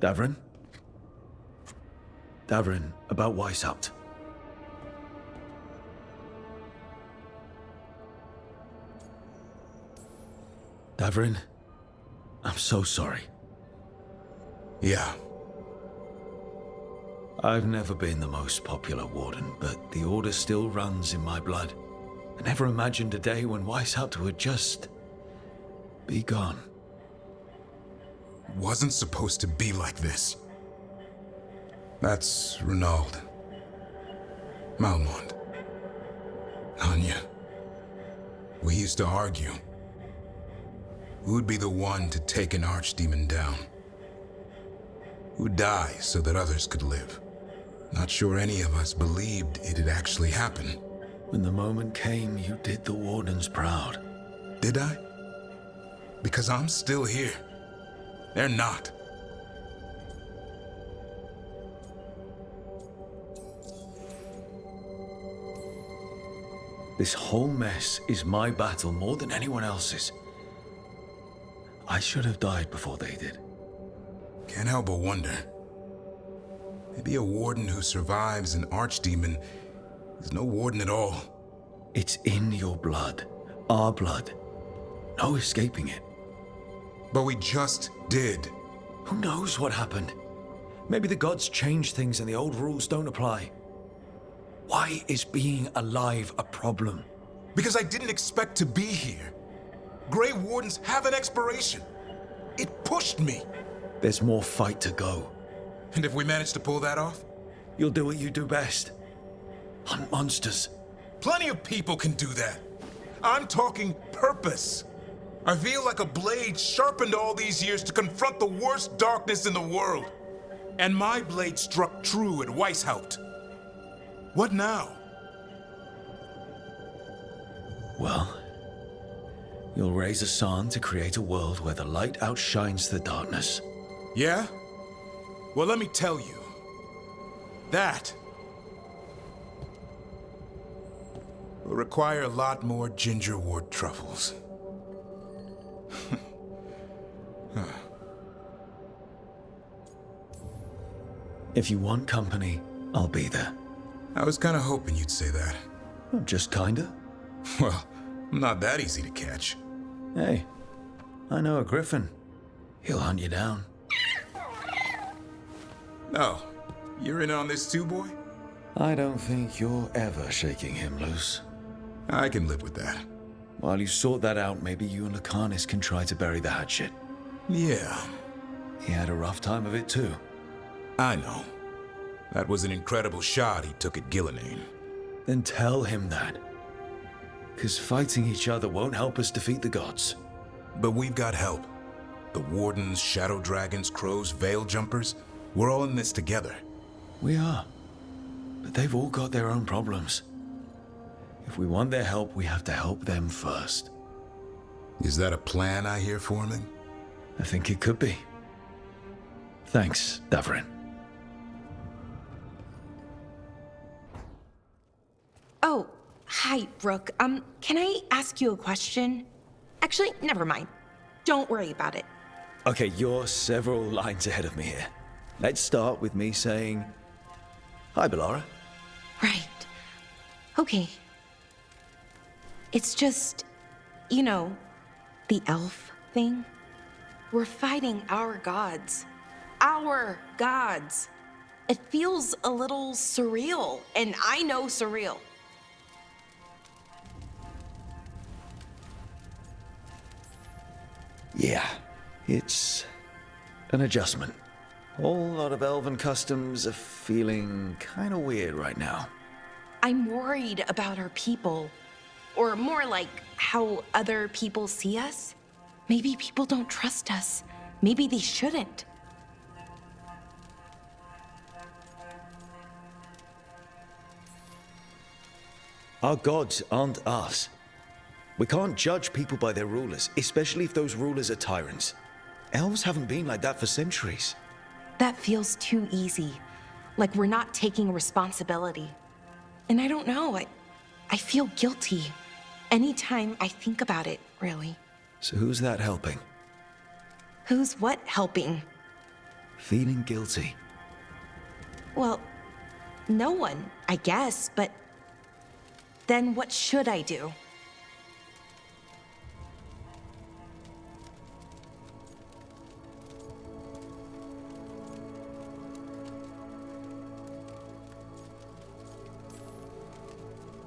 Davrin? Davrin, about Weishaupt. Davrin, I'm so sorry. Yeah. I've never been the most popular warden, but the order still runs in my blood. I never imagined a day when Weishaupt would just be gone. Wasn't supposed to be like this. That's Renaud. Malmond. Anya. We used to argue. Who'd be the one to take an archdemon down? Who'd die so that others could live? Not sure any of us believed it'd actually happen. When the moment came, you did the Wardens proud. Did I? Because I'm still here. They're not. This whole mess is my battle more than anyone else's. I should have died before they did. Can't help but wonder. Maybe a warden who survives an archdemon is no warden at all. It's in your blood. Our blood. No escaping it. But we just did. Who knows what happened? Maybe the gods changed things and the old rules don't apply. Why is being alive a problem? Because I didn't expect to be here. Grey Wardens have an expiration. It pushed me. There's more fight to go. And if we manage to pull that off? You'll do what you do best. Hunt monsters. Plenty of people can do that. I'm talking purpose. I feel like a blade sharpened all these years to confront the worst darkness in the world. And my blade struck true at Weishaupt. What now? Well, you'll raise a sun to create a world where the light outshines the darkness. Yeah? Well, let me tell you. That will require a lot more gingerwort truffles. If you want company, I'll be there. I was kind of hoping you'd say that. Just kinda. Well, I'm not that easy to catch. Hey, I know a griffin. He'll hunt you down. Oh, you're in on this too, boy? I don't think you're ever shaking him loose. I can live with that. While you sort that out, maybe you and Lucanus can try to bury the hatchet. Yeah, He had a rough time of it too. I know. That was an incredible shot he took at Gillenane. Then tell him that. 'Cause fighting each other won't help us defeat the gods. But we've got help. The Wardens, Shadow Dragons, Crows, Veil Jumpers, we're all in this together. We are. But they've all got their own problems. If we want their help, we have to help them first. Is that a plan I hear forming? I think it could be. Thanks, Davrin. Oh, hi, Brooke. Can I ask you a question? Actually, never mind. Don't worry about it. Okay, you're several lines ahead of me here. Let's start with me saying, hi, Bellara. Right. Okay. It's just, you know, the elf thing. We're fighting our gods. Our gods. It feels a little surreal, and I know surreal. Yeah, it's an adjustment. Whole lot of elven customs are feeling kind of weird right now. I'm worried about our people. Or more like how other people see us. Maybe people don't trust us. Maybe they shouldn't. Our gods aren't us. We can't judge people by their rulers, especially if those rulers are tyrants. Elves haven't been like that for centuries. That feels too easy. Like we're not taking responsibility. And I don't know, I feel guilty. Anytime I think about it, really. So who's that helping? Who's what helping? Feeling guilty. Well, no one, I guess, but then what should I do?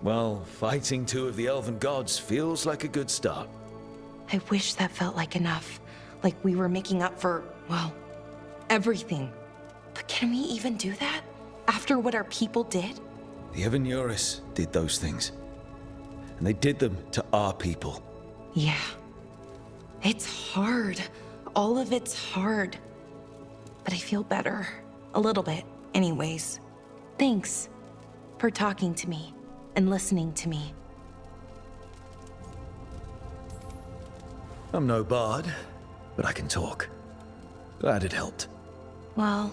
Well, fighting two of the elven gods feels like a good start. I wish that felt like enough. Like we were making up for, well, everything. But can we even do that? After what our people did? The Evanuris did those things. And they did them to our people. Yeah. It's hard. All of it's hard. But I feel better. A little bit, anyways. Thanks for talking to me and listening to me. I'm no bard, but I can talk. Glad it helped. Well,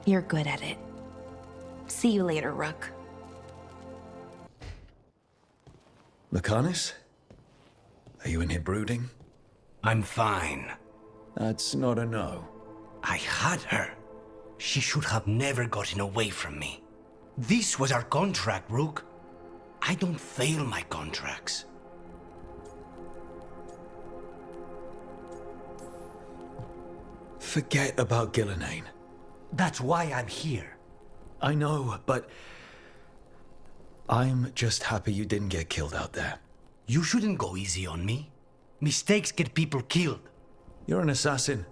you're good at it. See you later, Rook. Lucanus? Are you in here brooding? I'm fine. That's not a no. I had her. She should have never gotten away from me. This was our contract, Rook. I don't fail my contracts. Forget about Gillenane. That's why I'm here. I know, but I'm just happy you didn't get killed out there. You shouldn't go easy on me. Mistakes get people killed. You're an assassin.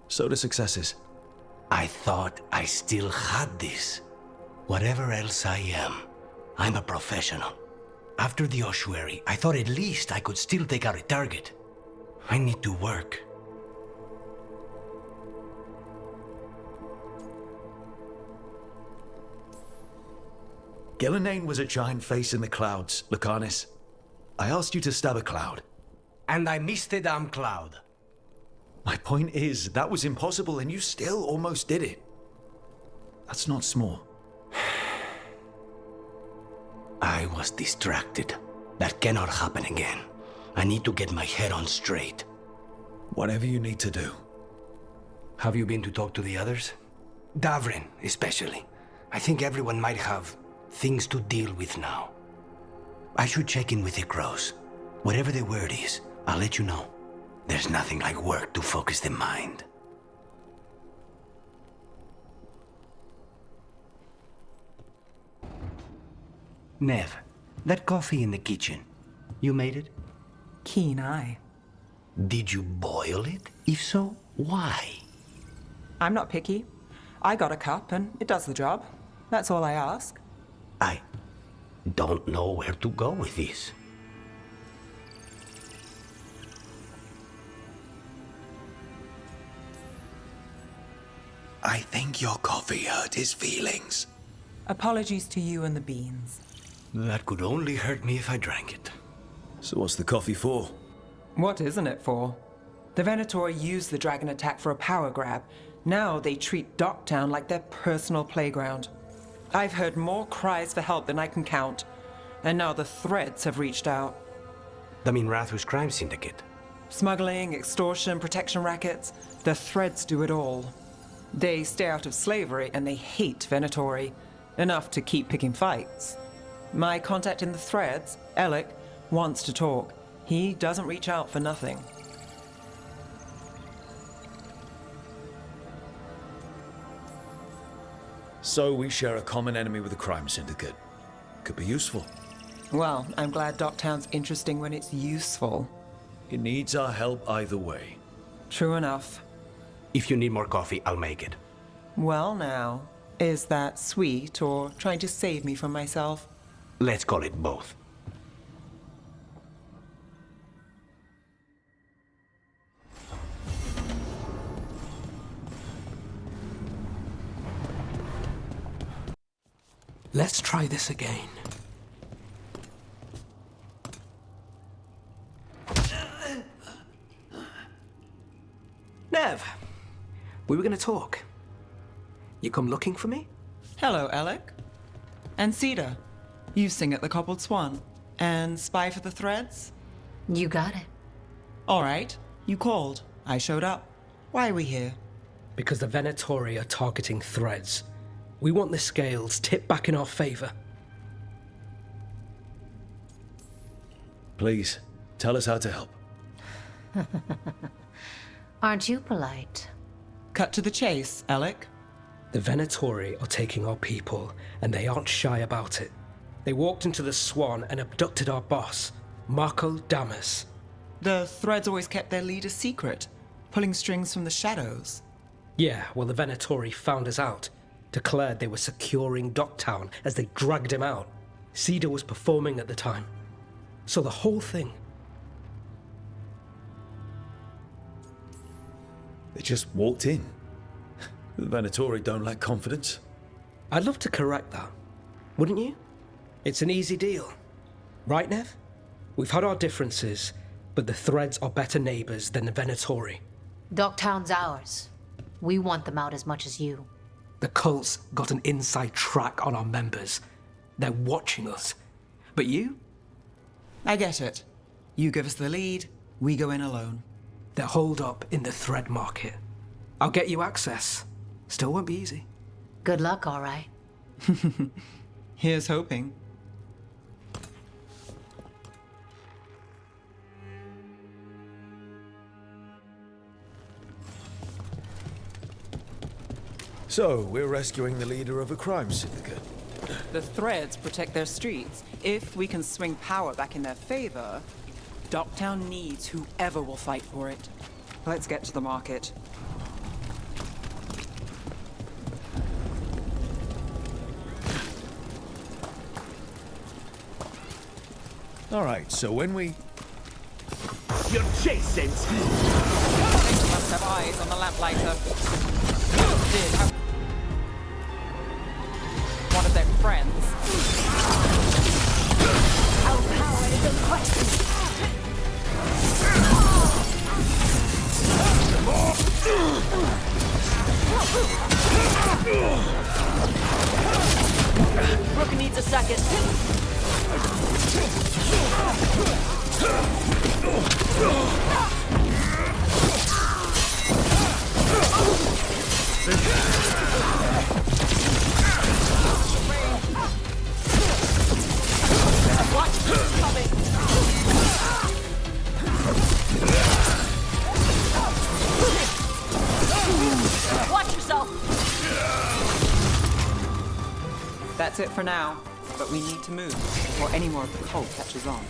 So do successes. I thought I still had this. Whatever else I am, I'm a professional. After the ossuary, I thought at least I could still take out a target. I need to work. Gillenane was a giant face in the clouds, Lucanus. I asked you to stab a cloud. And I missed the damn cloud. My point is, that was impossible and you still almost did it. That's not small. I was distracted. That cannot happen again. I need to get my head on straight. Whatever you need to do. Have you been to talk to the others? Davrin, especially. I think everyone might have things to deal with now. I should check in with the crows. Whatever the word is, I'll let you know. There's nothing like work to focus the mind. Nev, that coffee in the kitchen, you made it? Keen eye. Did you boil it? If so, why? I'm not picky. I got a cup and it does the job. That's all I ask. I don't know where to go with this. I think your coffee hurt his feelings. Apologies to you and the beans. That could only hurt me if I drank it. So what's the coffee for? What isn't it for? The Venator used the dragon attack for a power grab. Now they treat Docktown like their personal playground. I've heard more cries for help than I can count. And now the Threads have reached out. The Minrathus crime syndicate. Smuggling, extortion, protection rackets. The Threads do it all. They stay out of slavery and they hate Venatori. Enough to keep picking fights. My contact in the Threads, Alec, wants to talk. He doesn't reach out for nothing. So we share a common enemy with a crime syndicate. Could be useful. Well, I'm glad Docktown's interesting when it's useful. It needs our help either way. True enough. If you need more coffee, I'll make it. Well now, is that sweet or trying to save me from myself? Let's call it both. Let's try this again. Nev, we were gonna talk. You come looking for me? Hello, Alec. And Cedar, you sing at the Cobbled Swan. And spy for the Threads? You got it. All right, you called. I showed up. Why are we here? because the Venatori are targeting threads. We want the scales tipped back in our favor. Please, tell us how to help. Aren't you polite? Cut to the chase, Alec. The Venatori are taking our people, and they aren't shy about it. They walked into the Swan and abducted our boss, Marco Damas. The Threads always kept their leader secret, pulling strings from the shadows. Yeah, well, the Venatori found us out, declared they were securing Docktown as they dragged him out. Cedar was performing at the time. So the whole thing... They just walked in. The Venatori don't lack confidence. I'd love to correct that, wouldn't you? It's an easy deal. Right, Nev? We've had our differences, but the Threads are better neighbors than the Venatori. Docktown's ours. We want them out as much as you. The cult's got an inside track on our members. They're watching us. But you? I get it. You give us the lead, we go in alone. They're holed up in the Thread market. I'll get you access. Still won't be easy. Good luck, all right. Here's hoping. So, we're rescuing the leader of a crime syndicate. The Threads protect their streets. If we can swing power back in their favor, Docktown needs whoever will fight for it. Let's get to the market. All right, so when we... You're chasing! They must have eyes on the lamplighter. Did have one of their friends. Our power is in question. Brooke needs a second. Watch this coming. Watch yourself. That's it for now, but we need to move before any more of the cult catches on.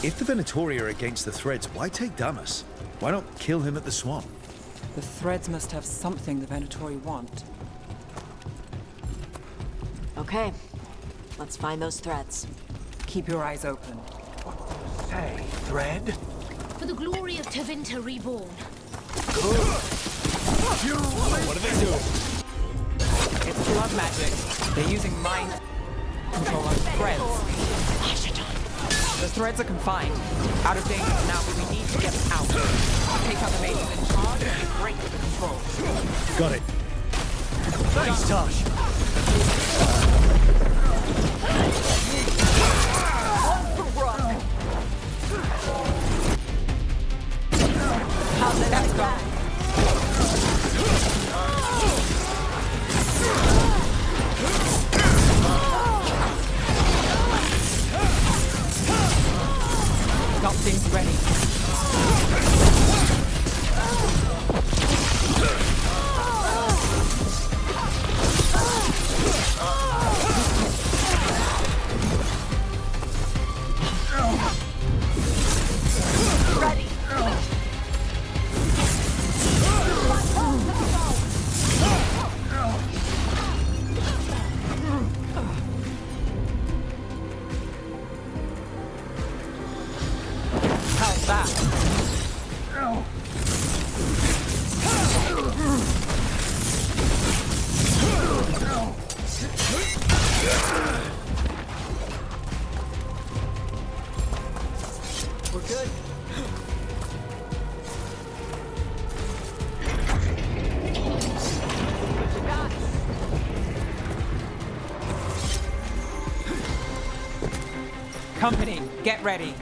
If the Venatori are against the Threads, why take Damas? Why not kill him at the Swan? The Threads must have something the Venatori want. Okay, let's find those threads. Keep your eyes open. Say, Thread? For the glory of Tevinter Reborn. What do they do? It's blood magic. They're using mind control on Threads. The Threads are confined. Out of danger for now, but we need to get them out. Take out the mages in charge and break the control. Got it. Thanks, Tosh. Let's go. Got things ready. Ready. How's that? We're good. Company, get ready.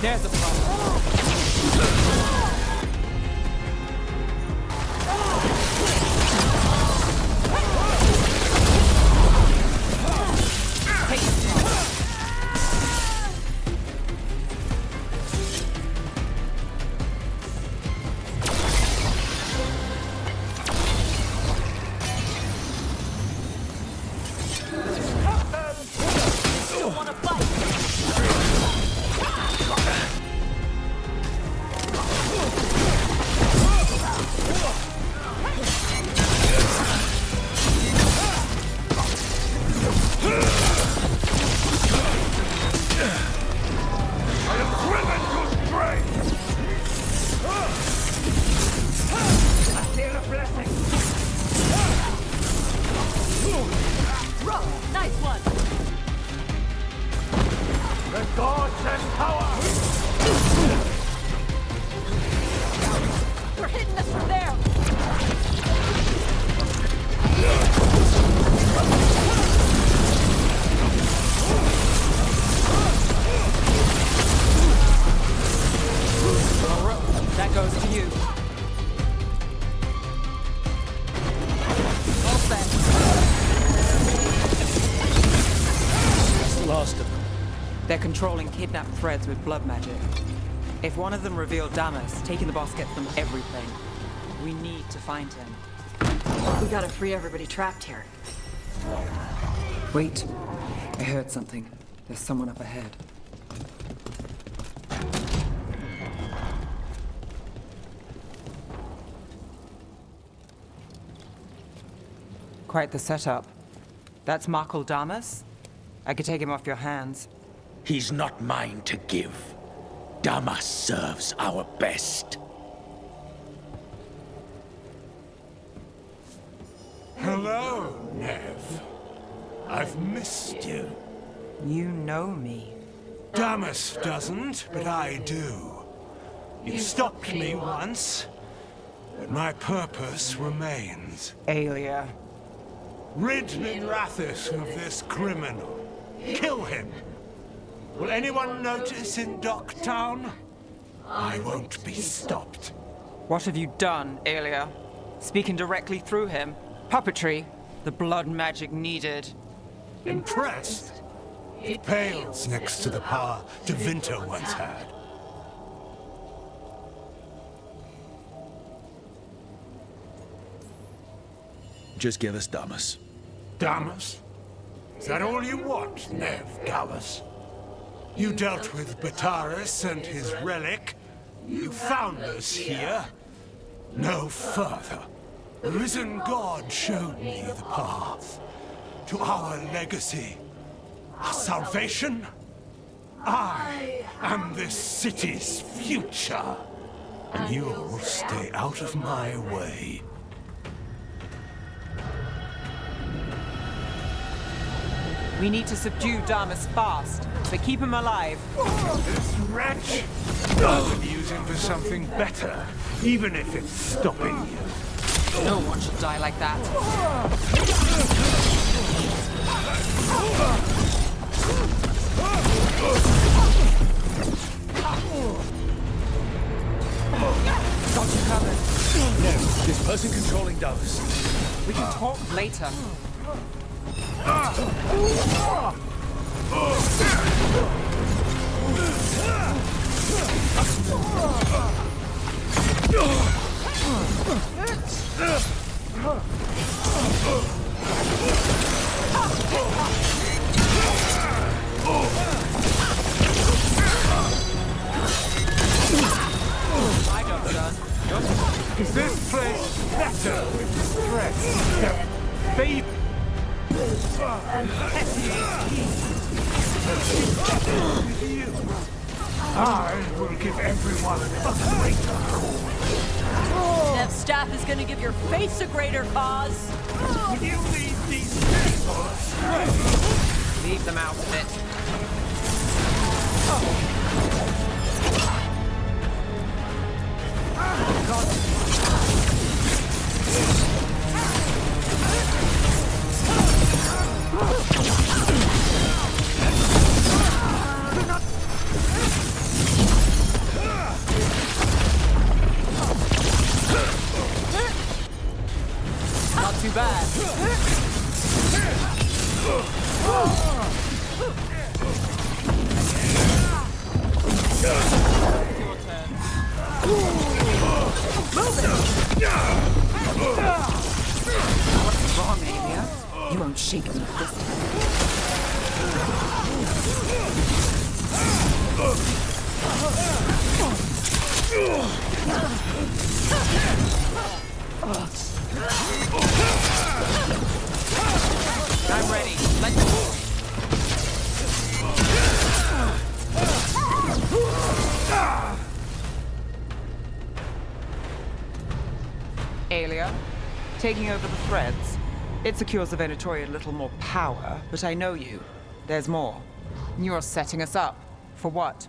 There's a problem. Take it slow. Still wanna fight? Nice one! The gods and power! They're hitting us from there! That goes to you. All set. That's the last of them. They're controlling kidnapped threads with blood magic. If one of them revealed Damas, taking the boss gets them everything. We need to find him. We gotta free everybody trapped here. Wait. I heard something. There's someone up ahead. Quite the setup. That's Markle Damas? I could take him off your hands. He's not mine to give. Damas serves our best. Hello, Nev. I've missed you. You know me. Damas doesn't, but I do. You stopped me once, but my purpose remains. Aelia. Rid Minrathis of this criminal. Kill him. Will anyone notice in Docktown? I won't be stopped. What have you done, Aelia? Speaking directly through him? Puppetry? The blood magic needed. Impressed? It pales next to the power Devinter once had. Just give us Damas. Damas? Is that all you want, Nev Gallus? You dealt with Bataris and his relic. You found us here. No further. The risen God showed me the path to our legacy, our salvation. I am this city's future, and you'll stay out of my way. We need to subdue Damas fast, but keep him alive. This wretch? I could use him for something better, even if it's stopping you. No one should die like that. Got you covered. No, this person controlling Damas. We can talk later. I got done. Is this place better with threats? Baby. I will give everyone a greater cause. Nev's staff is gonna give your face a greater cause. Will you leave these people astray? Leave them out of it. won't shake me this time. I'm ready. Let's go. Aelia, taking over the threads. It secures the Venatori a little more power, but I know you. There's more. You're setting us up. For what?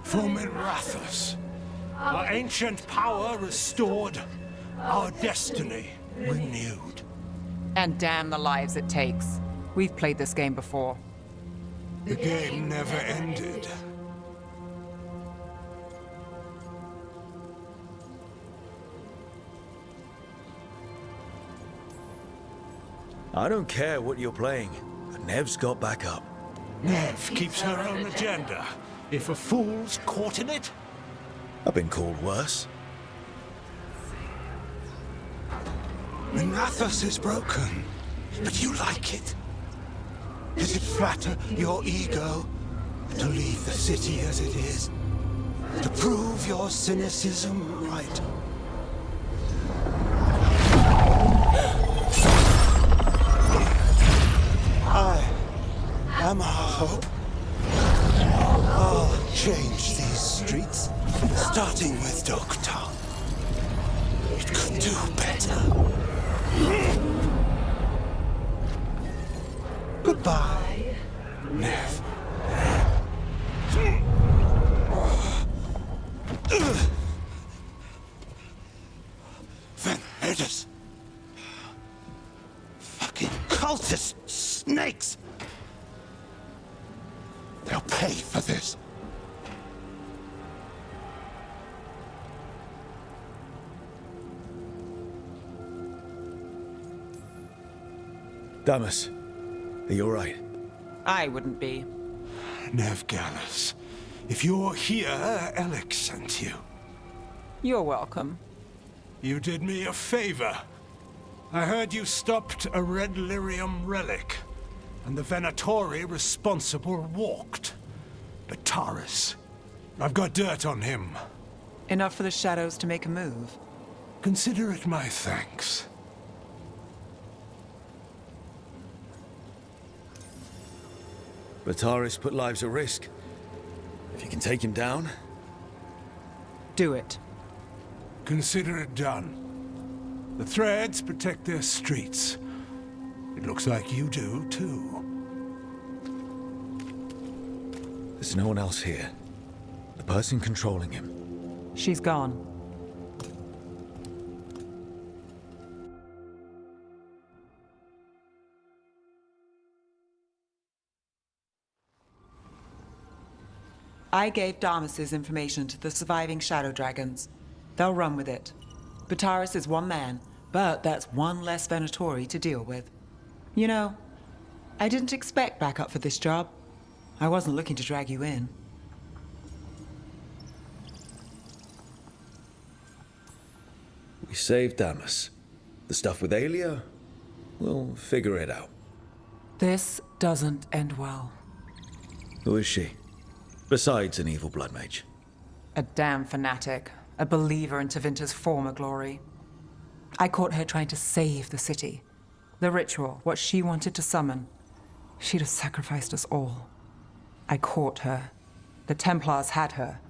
For Minrathous. Our ancient power restored, our destiny renewed. And damn the lives it takes. We've played this game before. The game never ended. I don't care what you're playing, but Nev's got back up. Nev keeps her own agenda. If a fool's caught in it, I've been called worse. Minrathous is broken, but you like it. Does it flatter your ego to leave the city as it is? To prove your cynicism right? I am our hope. I'll change these streets, starting with Doctor. It could do better. Goodbye, Nev. Venedus. Fucking cultist snakes. They'll pay for this. Damas, are you alright? I wouldn't be. Nev Gallus, if you're here, Alec sent you. You're welcome. You did me a favor. I heard you stopped a red lyrium relic, and the Venatori responsible walked. But Taurus, I've got dirt on him. Enough for the shadows to make a move. Consider it my thanks. Bataris put lives at risk. If you can take him down... Do it. Consider it done. The threads protect their streets. It looks like you do, too. There's no one else here. The person controlling him. She's gone. I gave Damas's information to the surviving Shadow Dragons. They'll run with it. Bataris is one man, but that's one less Venatori to deal with. You know, I didn't expect backup for this job. I wasn't looking to drag you in. We saved Damas. The stuff with Aelia? We'll figure it out. This doesn't end well. Who is she? Besides an evil blood mage. A damn fanatic. A believer in Tevinter's former glory. I caught her trying to save the city. The ritual, what she wanted to summon. She'd have sacrificed us all. I caught her. The Templars had her.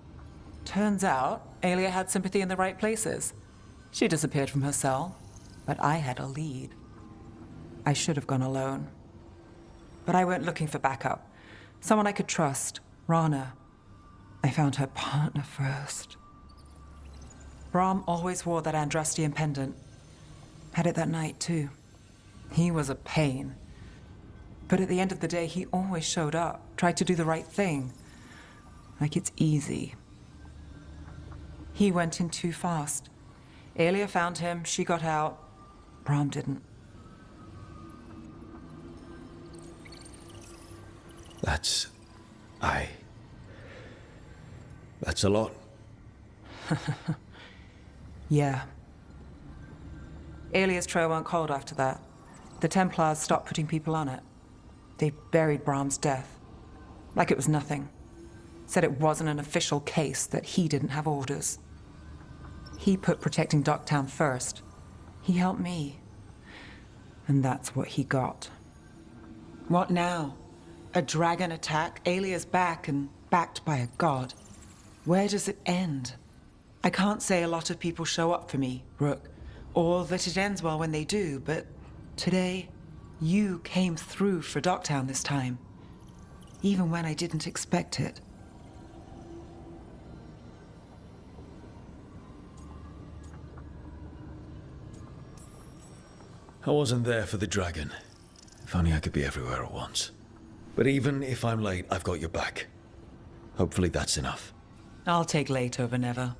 Turns out, Aelia had sympathy in the right places. She disappeared from her cell, but I had a lead. I should have gone alone. But I went looking for backup. Someone I could trust. Rana. I found her partner first. Brahm always wore that Andrastian pendant. Had it that night, too. He was a pain. But at the end of the day, he always showed up, tried to do the right thing. Like it's easy. He went in too fast. Aelia found him, she got out. Brahm didn't. That's a lot. Yeah. Aelia's trail went cold after that. The Templars stopped putting people on it. They buried Brahm's death. Like it was nothing. Said it wasn't an official case, that he didn't have orders. He put protecting Docktown first. He helped me. And that's what he got. What now? A dragon attack, Alia's back, and backed by a god. Where does it end? I can't say a lot of people show up for me, Rook, or that it ends well when they do, but today, you came through for Docktown this time. Even when I didn't expect it. I wasn't there for the dragon. If only I could be everywhere at once. But even if I'm late, I've got your back. Hopefully that's enough. I'll take late over never.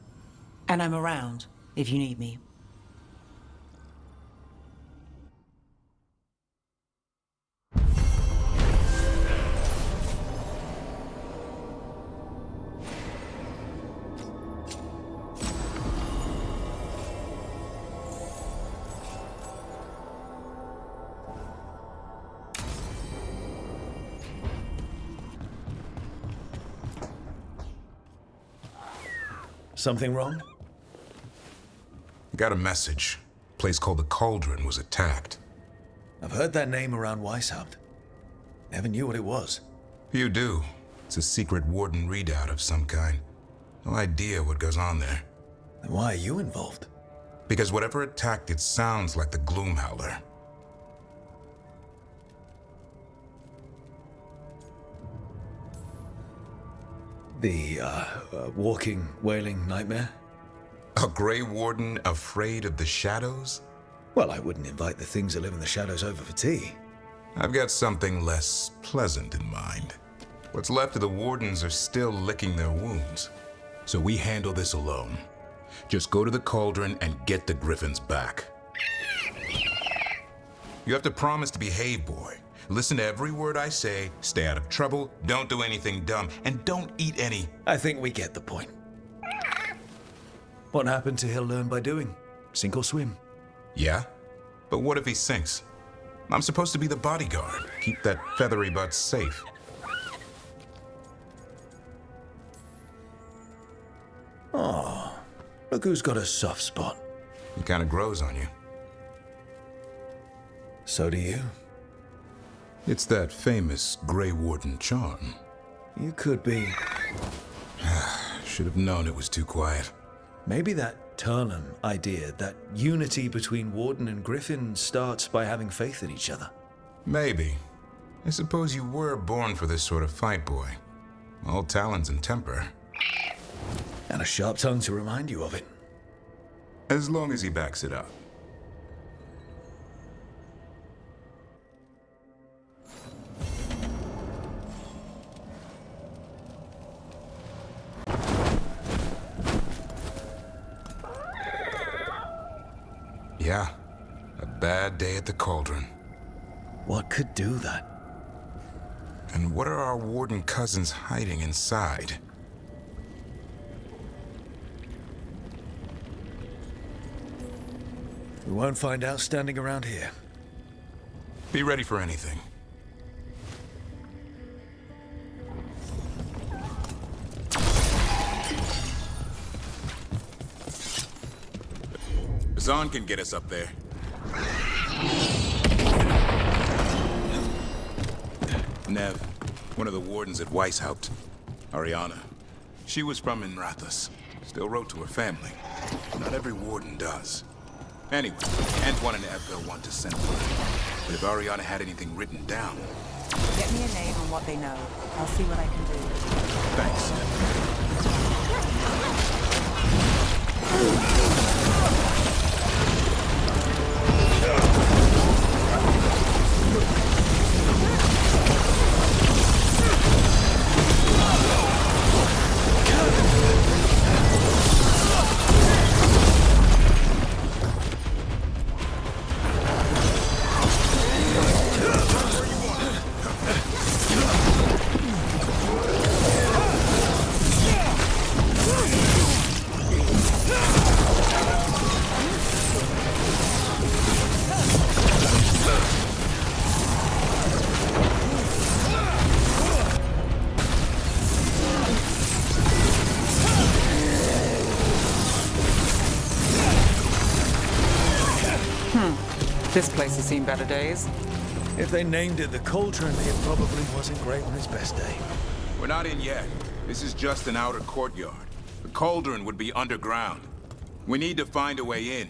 And I'm around if you need me. Something wrong? Got a message. A place called the Cauldron was attacked. I've heard that name around Weishaupt. Never knew what it was. You do. It's a secret warden readout of some kind. No idea what goes on there. Then why are you involved? Because whatever attacked it sounds like the Gloomhowler. The, walking, wailing nightmare? A Grey Warden afraid of the shadows? Well, I wouldn't invite the things that live in the shadows over for tea. I've got something less pleasant in mind. What's left of the Wardens are still licking their wounds. So we handle this alone. Just go to the Cauldron and get the Griffins back. You have to promise to behave, boy. Listen to every word I say, stay out of trouble, don't do anything dumb, and don't eat any. I think we get the point. What happened to he'll learn by doing? Sink or swim? Yeah? But what if he sinks? I'm supposed to be the bodyguard, keep that feathery butt safe. Oh, look who's got a soft spot. It kind of grows on you. So do you. It's that famous Grey Warden charm. You could be. Should have known it was too quiet. Maybe that Turnham idea, that unity between Warden and Griffin starts by having faith in each other. Maybe. I suppose you were born for this sort of fight, boy. All talons and temper. And a sharp tongue to remind you of it. As long as he backs it up. Yeah, a bad day at the Cauldron. What could do that? And what are our Warden cousins hiding inside? We won't find out standing around here. Be ready for anything. Zahn can get us up there. Nev, one of the wardens at Weishaupt. Ariana. She was from Inrathus. Still wrote to her family. Not every warden does. Anyway, Antoine and Evville want to send word. But if Ariana had anything written down... Get me a name on what they know. I'll see what I can do. Thanks. This place has seen better days. If they named it the Cauldron, it probably wasn't great on its best day. We're not in yet. This is just an outer courtyard. The cauldron would be underground. We need to find a way in.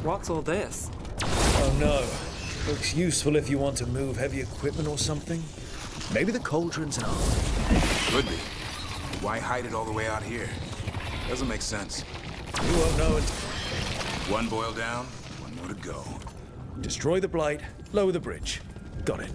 What's all this? Oh no. Looks useful if you want to move heavy equipment or something. Maybe the cauldron's an arm. Could be. Why hide it all the way out here? Doesn't make sense. You won't know it. One boil down, one more to go. Destroy the blight, lower the bridge. Got it.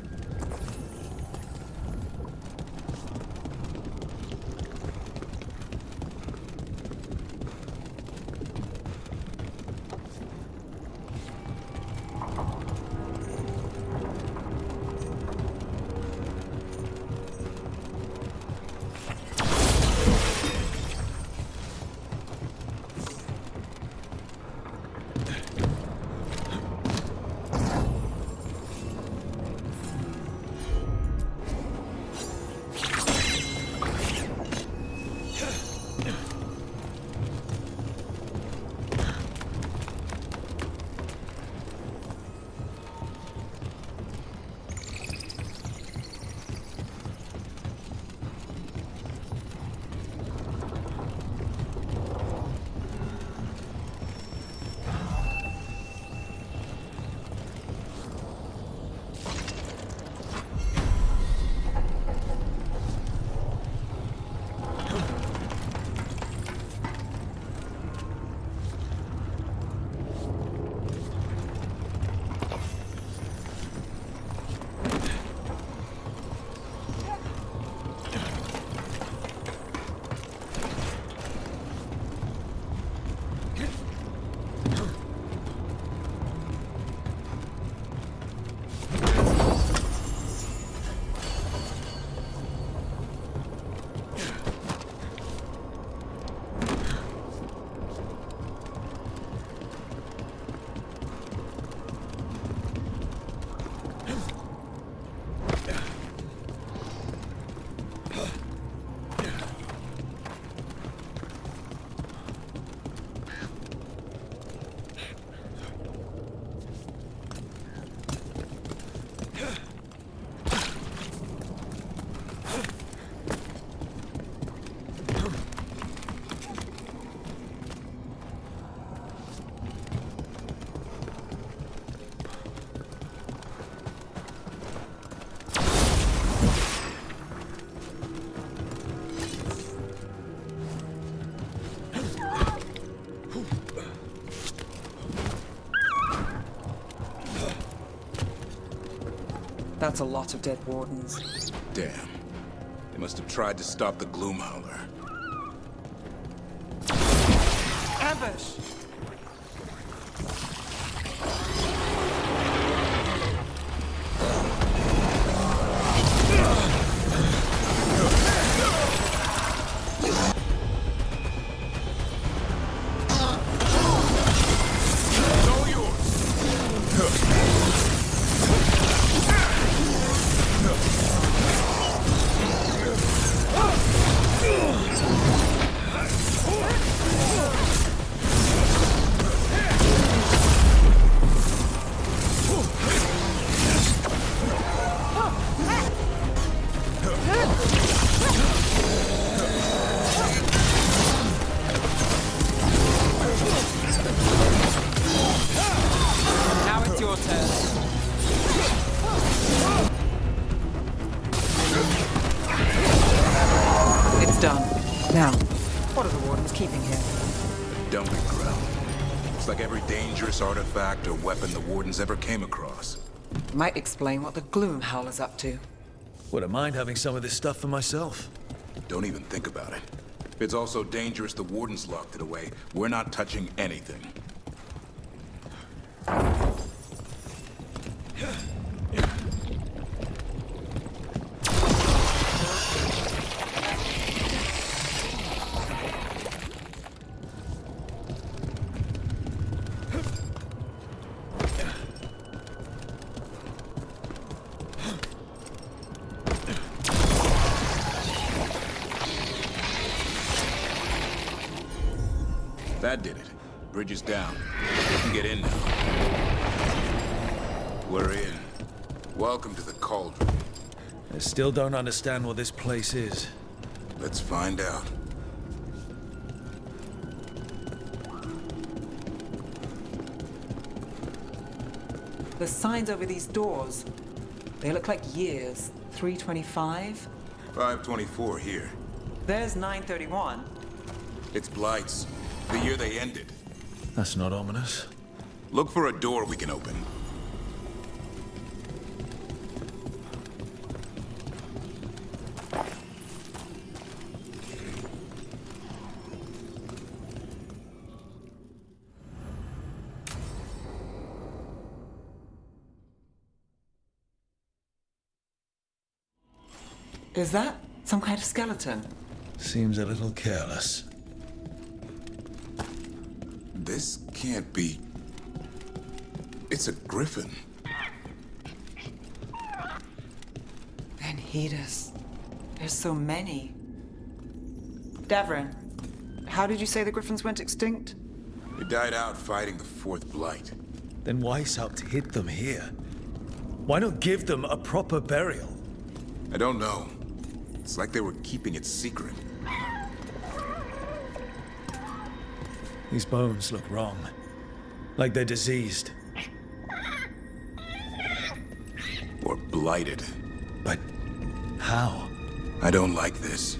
That's a lot of dead wardens. Damn. They must have tried to stop the Gloomhowler. Ambush! Artifact or weapon the Wardens ever came across. Might explain what the Gloomhowler's up to. Wouldn't mind having some of this stuff for myself. Don't even think about it. If it's also dangerous, the Wardens locked it away. We're not touching anything. That did it. Bridge is down. We can get in now. We're in. Welcome to the Cauldron. I still don't understand what this place is. Let's find out. The signs over these doors, they look like years. 325? 524 here. There's 931. It's Blight's. The year they ended. That's not ominous. Look for a door we can open. Is that some kind of skeleton? Seems a little careless. This can't be... It's a griffin. Anhitas. There's so many. Davrin, how did you say the griffins went extinct? They died out fighting the Fourth Blight. Then why Weishaupt hid them here? Why not give them a proper burial? I don't know. It's like they were keeping it secret. These bones look wrong. Like they're diseased. Or blighted. But how? I don't like this.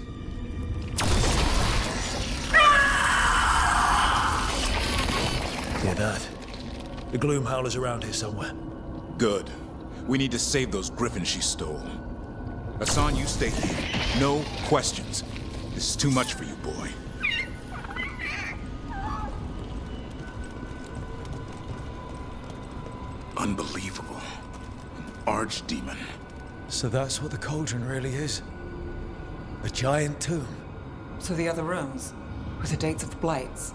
Hear that? The Gloomhowler's around here somewhere. Good. We need to save those griffins she stole. Hassan, you stay here. No questions. This is too much for you, boy. Unbelievable. An archdemon. So that's what the cauldron really is? A giant tomb? So the other rooms, with the dates of the blights.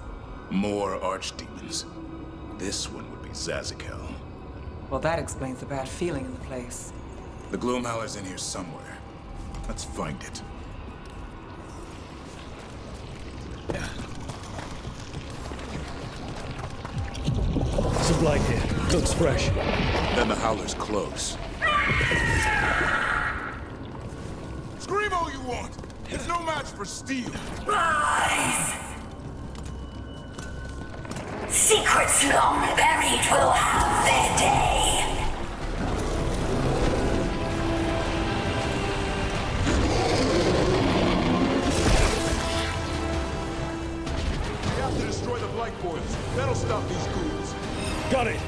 More archdemons. This one would be Zazakel. Well, that explains the bad feeling in the place. The Gloomhowler's in here somewhere. Let's find it. Some blight here. Looks fresh. Then the Howler's close. Scream all you want! It's no match for steel! Rise! Secrets long buried will have their day. We have to destroy the Blight Boils. That'll stop these ghouls. Got it!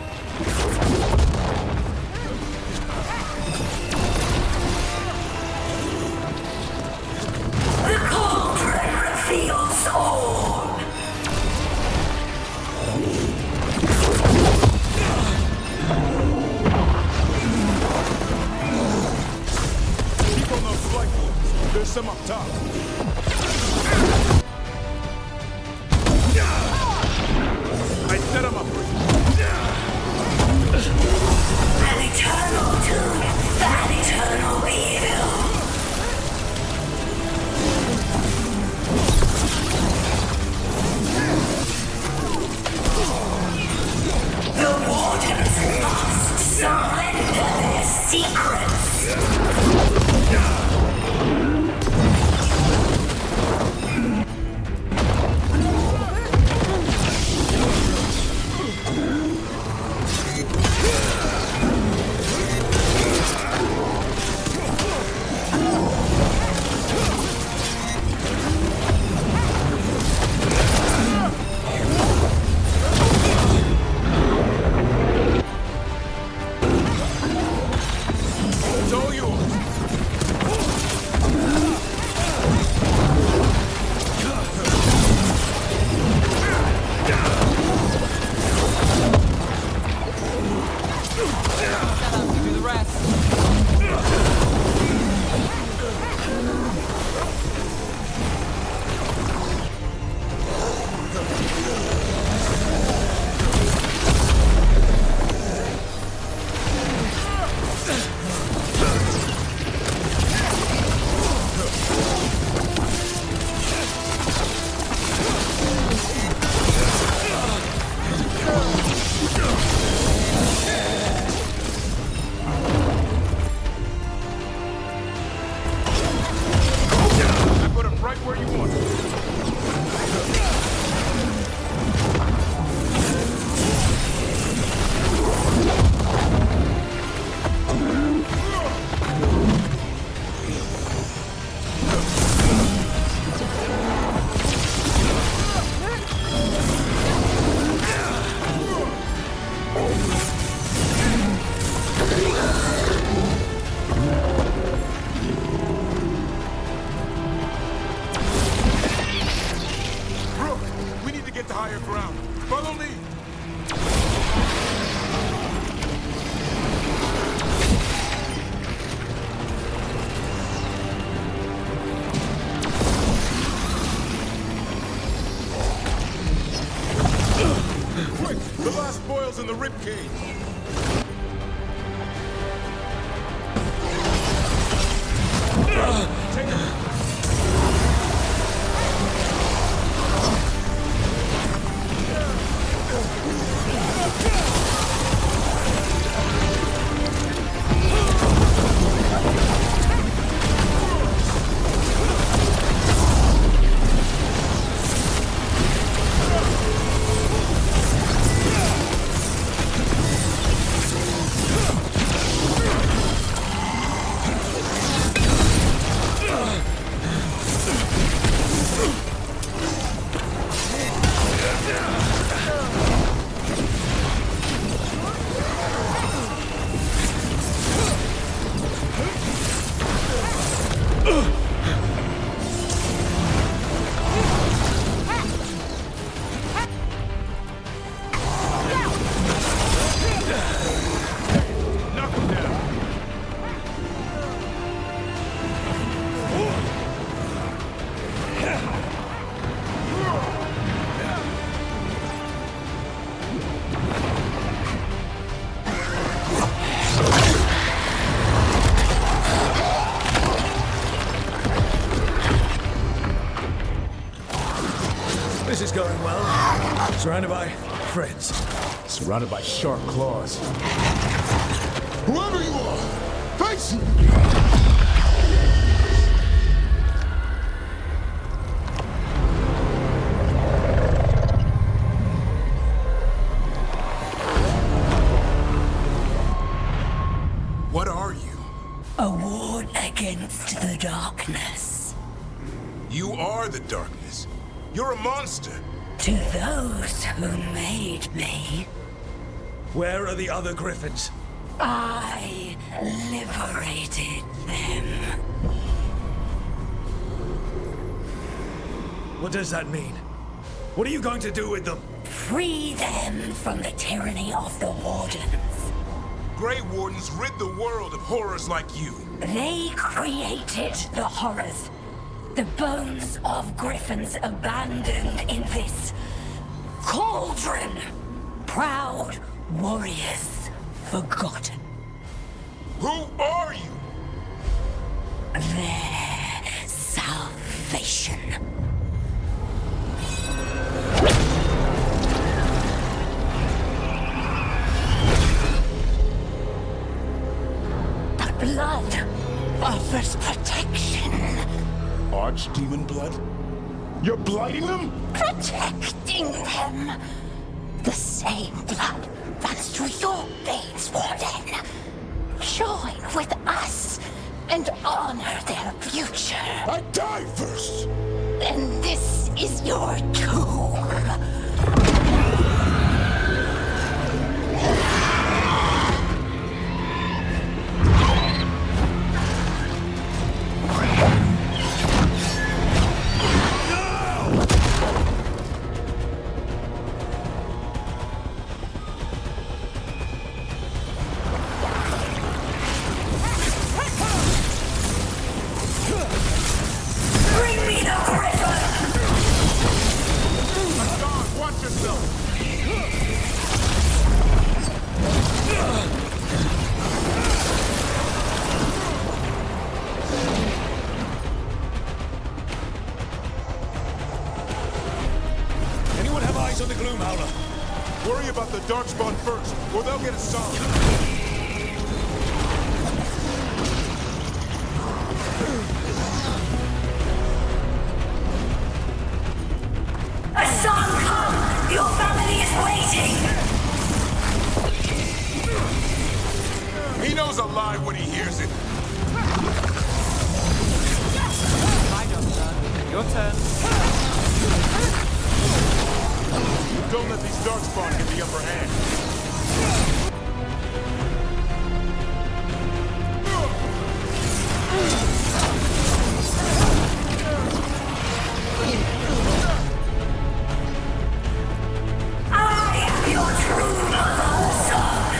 There's some up top. I set him up for you. An eternal doom, an eternal evil. The Wardens must surrender their secrets. It's all yours. Do the rest. I put him right where you want him. Brooke, we need to get to higher ground. Follow me. Quick, the last boil's in the rib cage. Take him. Knock him down. This is going well. Surrounded by friends. Surrounded by sharp claws. Whoever you are, face me! What are you? A ward against the darkness. You are the darkness. You're a monster. To those who made me, Where are the other griffins? I liberated them. What does that mean? What are you going to do with them? Free them from the tyranny of the Wardens. Grey Wardens rid the world of horrors like you. They created the horrors. The bones of griffins abandoned in this cauldron. Proud warriors forgotten. Who are you? Their salvation. The blood offers protection. Archdemon blood? You're blighting them? Protecting them. The same blood runs through your veins, Warden. Join with us and honor their future. I die first! Then this is your tomb. Worry about the Darkspawn first, or they'll get us solid. Hassan, come! Your family is waiting! He knows a lie when he hears it. My job's done. Your turn. Don't let these Darkspawn get the upper hand. I am your true mother, son.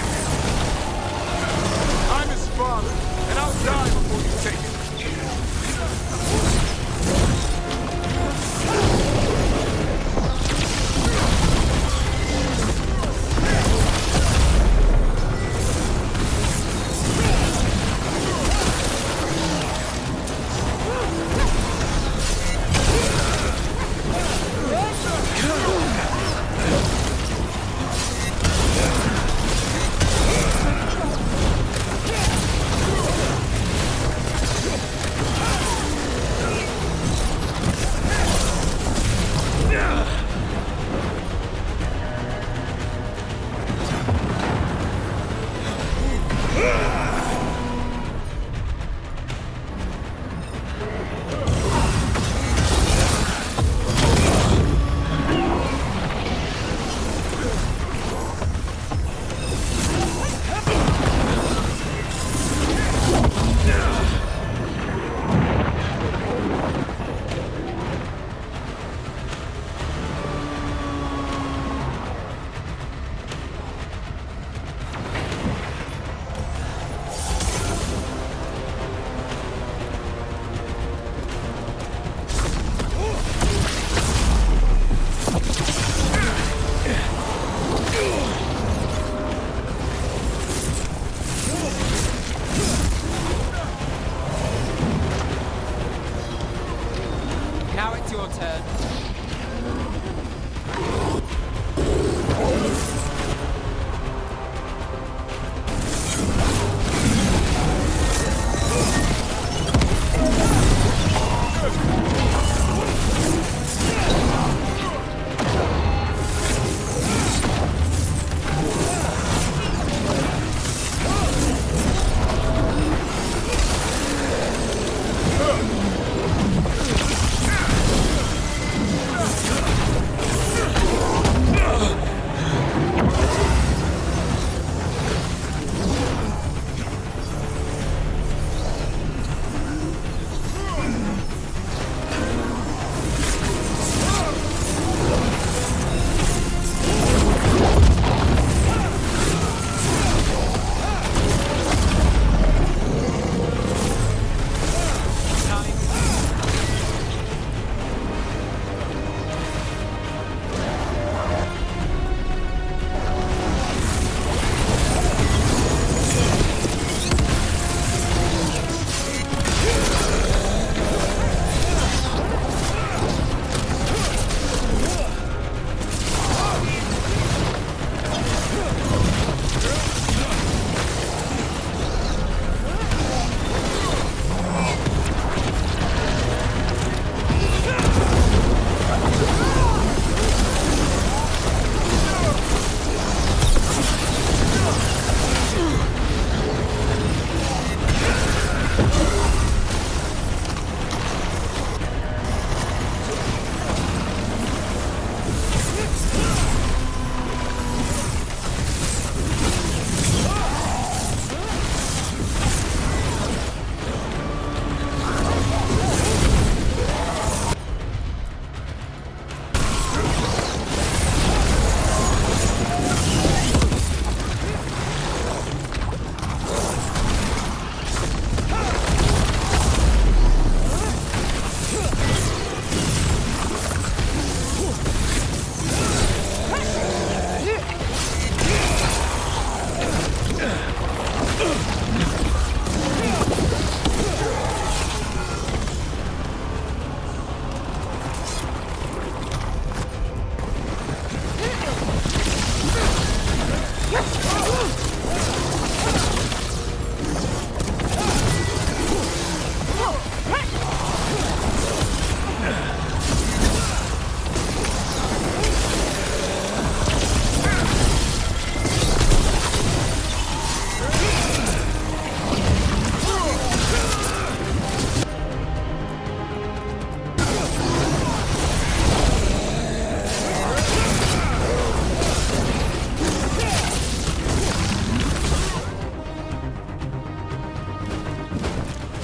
I'm his father, and I'll die before you take it.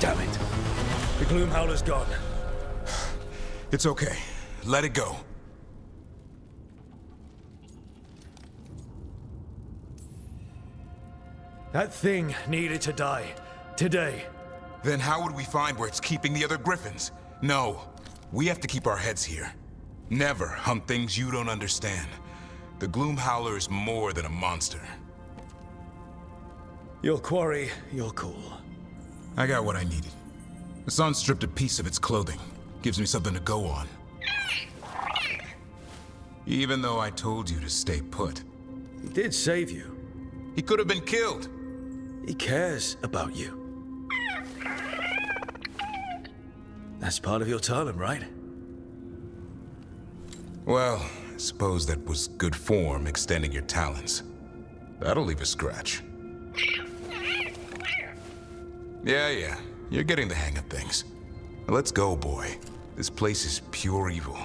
Damn it. The Gloom Howler's gone. It's okay. Let it go. That thing needed to die. Today. Then how would we find where it's keeping the other griffins? No. We have to keep our heads here. Never hunt things you don't understand. The Gloom Howler is more than a monster. Your quarry, your call. I got what I needed. The sun stripped a piece of its clothing. Gives me something to go on. Even though I told you to stay put. He did save you. He could have been killed. He cares about you. That's part of your talent, right? Well, I suppose that was good form, extending your talents. That'll leave a scratch. Yeah, you're getting the hang of things. Now let's go, boy. This place is pure evil.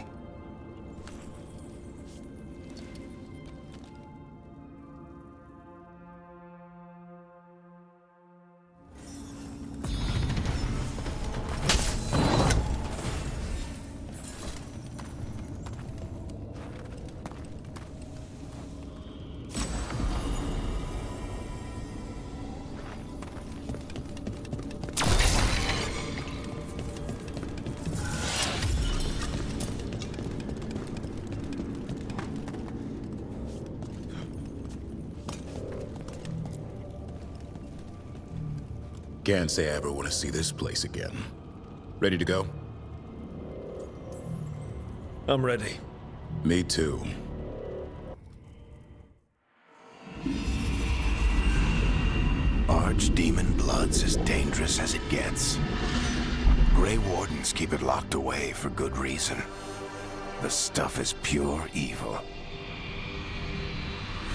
Can't say I ever want to see this place again. Ready to go? I'm ready. Me too. Archdemon blood's as dangerous as it gets. Grey Wardens keep it locked away for good reason. The stuff is pure evil.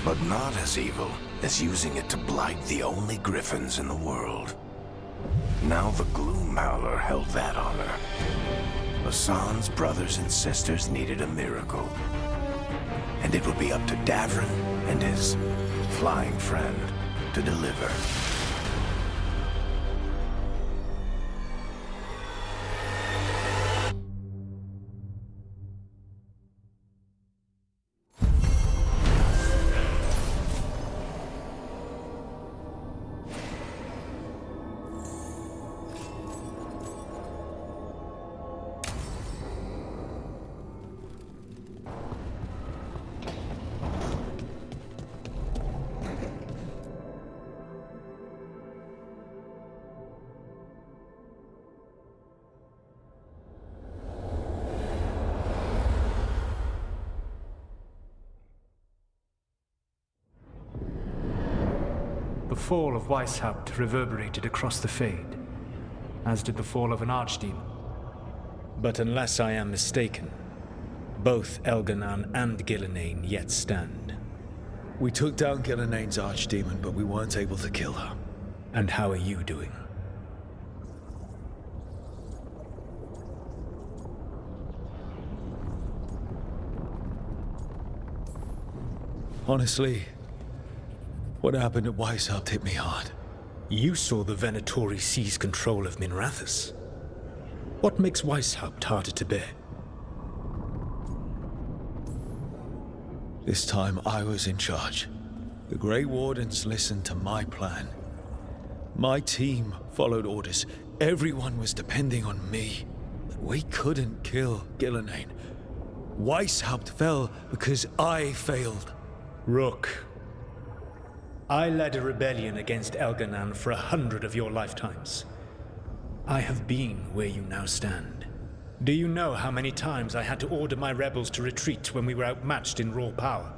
But not as evil as using it to blight the only griffins in the world. Now the Gloom Howler held that honor. Hassan's brothers and sisters needed a miracle. And it would be up to Davrin and his flying friend to deliver. The fall of Weishaupt reverberated across the Fade, as did the fall of an archdemon. But unless I am mistaken, both Elganan and Gillenane yet stand. We took down Gillenane's archdemon, but we weren't able to kill her. And how are you doing? Honestly, what happened at Weishaupt hit me hard. You saw the Venatori seize control of Minrathous. What makes Weishaupt harder to bear? This time I was in charge. The Grey Wardens listened to my plan. My team followed orders. Everyone was depending on me. But we couldn't kill Gillenane. Weishaupt fell because I failed. Rook. I led a rebellion against Elganan for 100 of your lifetimes. I have been where you now stand. Do you know how many times I had to order my rebels to retreat when we were outmatched in raw power?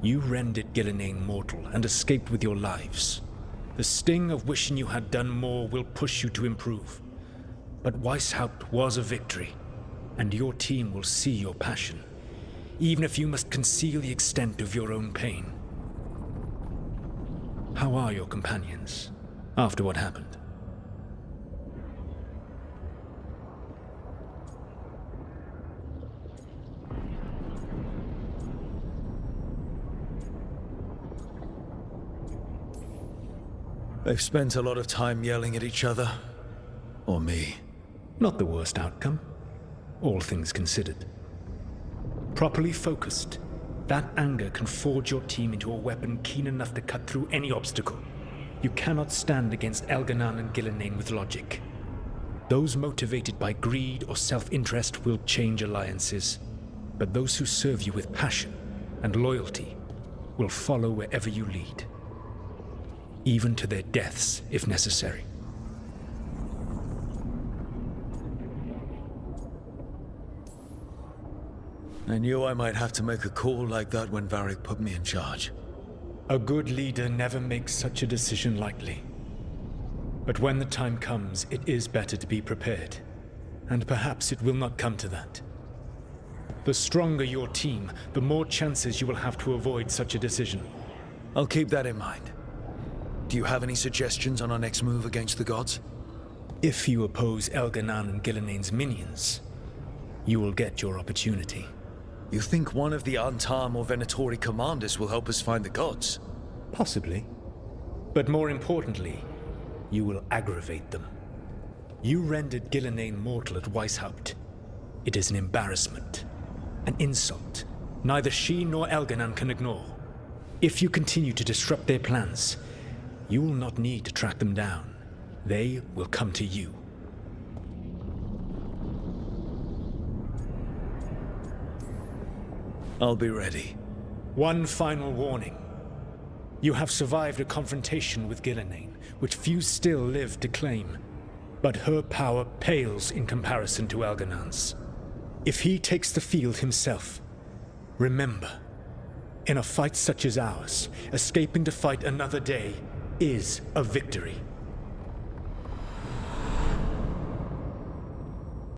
You rendered Gillenane mortal and escaped with your lives. The sting of wishing you had done more will push you to improve. But Weishaupt was a victory, and your team will see your passion, even if you must conceal the extent of your own pain. How are your companions, after what happened? They've spent a lot of time yelling at each other. Or me. Not the worst outcome, all things considered. Properly focused, that anger can forge your team into a weapon keen enough to cut through any obstacle. You cannot stand against Elganan and Gillenane with logic. Those motivated by greed or self-interest will change alliances, but those who serve you with passion and loyalty will follow wherever you lead, even to their deaths if necessary. I knew I might have to make a call like that when Varric put me in charge. A good leader never makes such a decision lightly. But when the time comes, it is better to be prepared. And perhaps it will not come to that. The stronger your team, the more chances you will have to avoid such a decision. I'll keep that in mind. Do you have any suggestions on our next move against the gods? If you oppose Elganan and Gillenane's minions, you will get your opportunity. You think one of the Antam or Venatori commanders will help us find the gods? Possibly. But more importantly, you will aggravate them. You rendered Gillenane mortal at Weishaupt. It is an embarrassment, an insult, neither she nor Elganan can ignore. If you continue to disrupt their plans, you will not need to track them down. They will come to you. I'll be ready. One final warning. You have survived a confrontation with Gillenane, which few still live to claim. But her power pales in comparison to Elganan's. If he takes the field himself, remember, in a fight such as ours, escaping to fight another day is a victory.